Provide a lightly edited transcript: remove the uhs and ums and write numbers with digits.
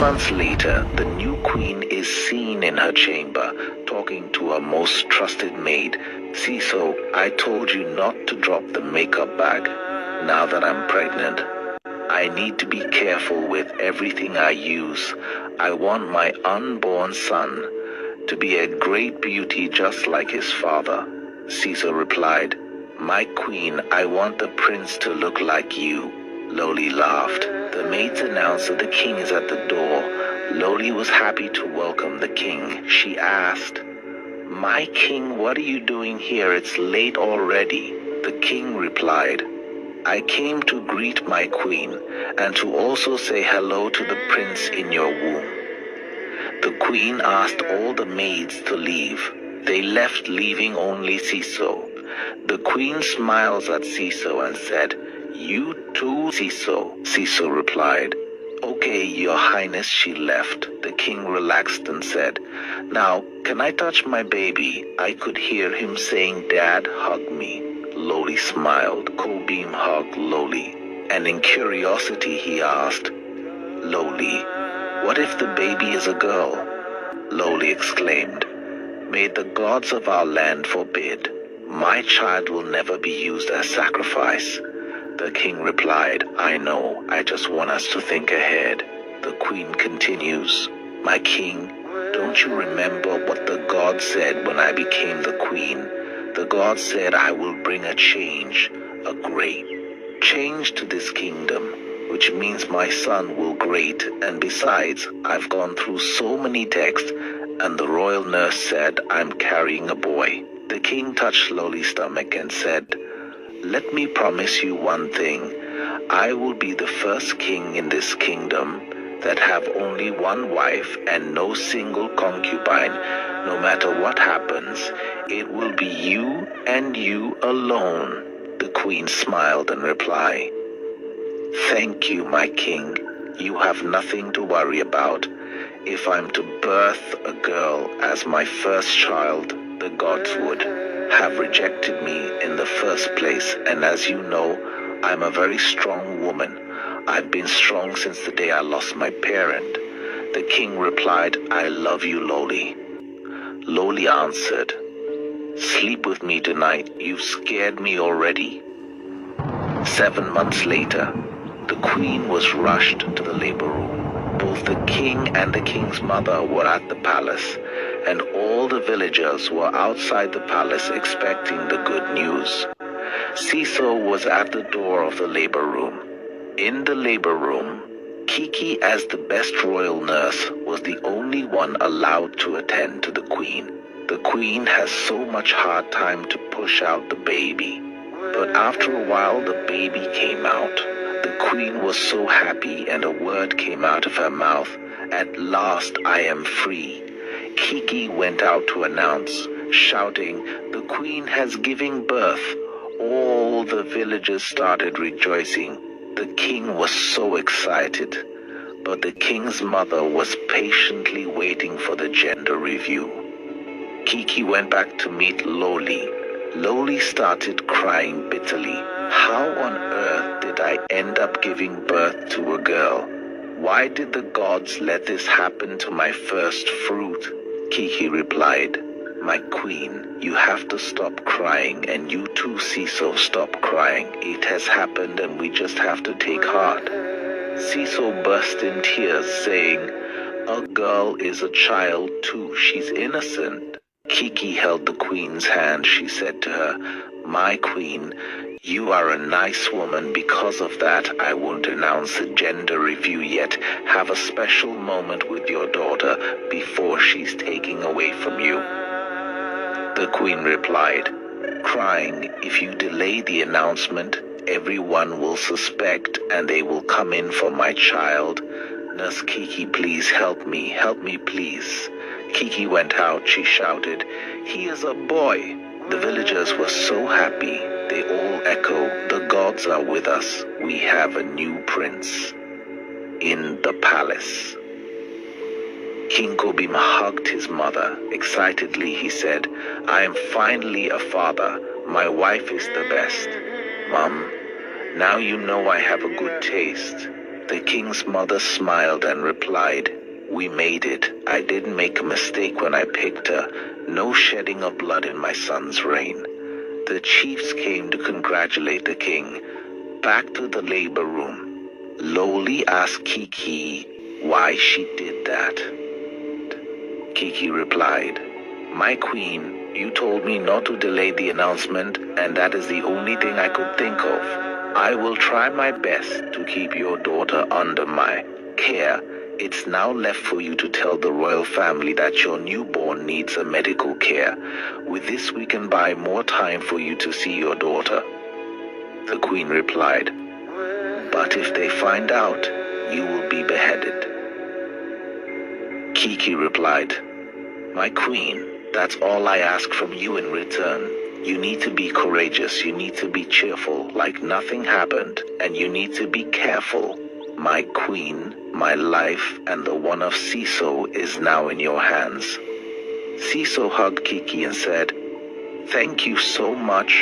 months later, the new queen is seen in her chamber, talking to her most trusted maid. "Ciso, I told you not to drop the makeup bag. Now that I'm pregnant, I need to be careful with everything I use. I want my unborn son to be a great beauty just like his father." Ciso replied, "My queen, I want the prince to look like you." Loli laughed. The maids announced that the king is at the door. Loli was happy to welcome the king. She asked, "My king, what are you doing here? It's late already." The king replied, "I came to greet my queen and to also say hello to the prince in your womb." The queen asked all the maids to leave. They left, leaving only Ciso. The queen smiles at Ciso and said, "You too, Ciso." Ciso replied, "Okay, your highness." She left. The king relaxed and said, "Now, can I touch my baby?" I could hear him saying, "Dad, hug me." Loli smiled. Kobim hugged Loli, and in curiosity he asked, "Loli, what if the baby is a girl?" Loli exclaimed, "May the gods of our land forbid. My child will never be used as sacrifice." The king replied, "I know, I just want us to think ahead." The queen continues, "My king, don't you remember what the god said when I became the queen? The god said I will bring a change, a great change to this kingdom, which means my son will great, and besides, I've gone through so many texts, and the royal nurse said I'm carrying a boy." The king touched Loli's stomach and said, "Let me promise you one thing. I will be the first king in this kingdom that have only one wife and no single concubine. No matter what happens, it will be you and you alone." The queen smiled and replied, "Thank you, my king. You have nothing to worry about. If I'm to birth a girl as my first child, the gods would have rejected me in the first place, and as you know, I'm a very strong woman. I've been strong since the day I lost my parent." The king replied, "I love you, Loli." Loli answered, "Sleep with me tonight. You've scared me already." 7 months later, the queen was rushed to the labor room. Both the king and the king's mother were at the palace, and all the villagers were outside the palace expecting the good news. Ciso was at the door of the labor room. In the labor room, Kiki, as the best royal nurse, was the only one allowed to attend to the queen. The queen has so much hard time to push out the baby, but after a while the baby came out. The queen was so happy, and a word came out of her mouth, "At last I am free." Kiki went out to announce, shouting, "The queen has given birth." All the villagers started rejoicing. The king was so excited, but the king's mother was patiently waiting for the gender review. Kiki went back to meet Loli. Loli started crying bitterly. "How on earth did I end up giving birth to a girl? Why did the gods let this happen to my first fruit?" Kiki replied, "My queen, you have to stop crying, and you too, Ciso, stop crying. It has happened and we just have to take heart." Ciso burst in tears, saying, "A girl is a child too. She's innocent." Kiki held the queen's hand. She said to her, "My queen, you are a nice woman. Because of that, I won't announce the gender review yet. Have a special moment with your daughter before she's taken away from you." The queen replied, crying, "If you delay the announcement, everyone will suspect and they will come in for my child. Nurse Kiki, please help me please." Kiki went out. She shouted, "He is a boy." The villagers were so happy. They all echoed, "The gods are with us. We have a new prince." In the palace, King Kobim hugged his mother. Excitedly he said, "I am finally a father. My wife is the best. Mom, now you know I have a good taste. The king's mother smiled and replied, "We made it. I didn't make a mistake when I picked her. No shedding of blood in my son's reign." The chiefs came to congratulate the king. Back to the labor room, Loli asked Kiki why she did that. Kiki replied, "My queen, you told me not to delay the announcement, and that is the only thing I could think of. I will try my best to keep your daughter under my care. It's now left for you to tell the royal family that your newborn needs a medical care. With this, we can buy more time for you to see your daughter." The queen replied, "But if they find out, you will be beheaded." Kiki replied, "My queen, that's all I ask from you in return. You need to be courageous, you need to be cheerful, like nothing happened, and you need to be careful. My queen, my life, and the one of Siso is now in your hands." Siso hugged Kiki and said, "Thank you so much.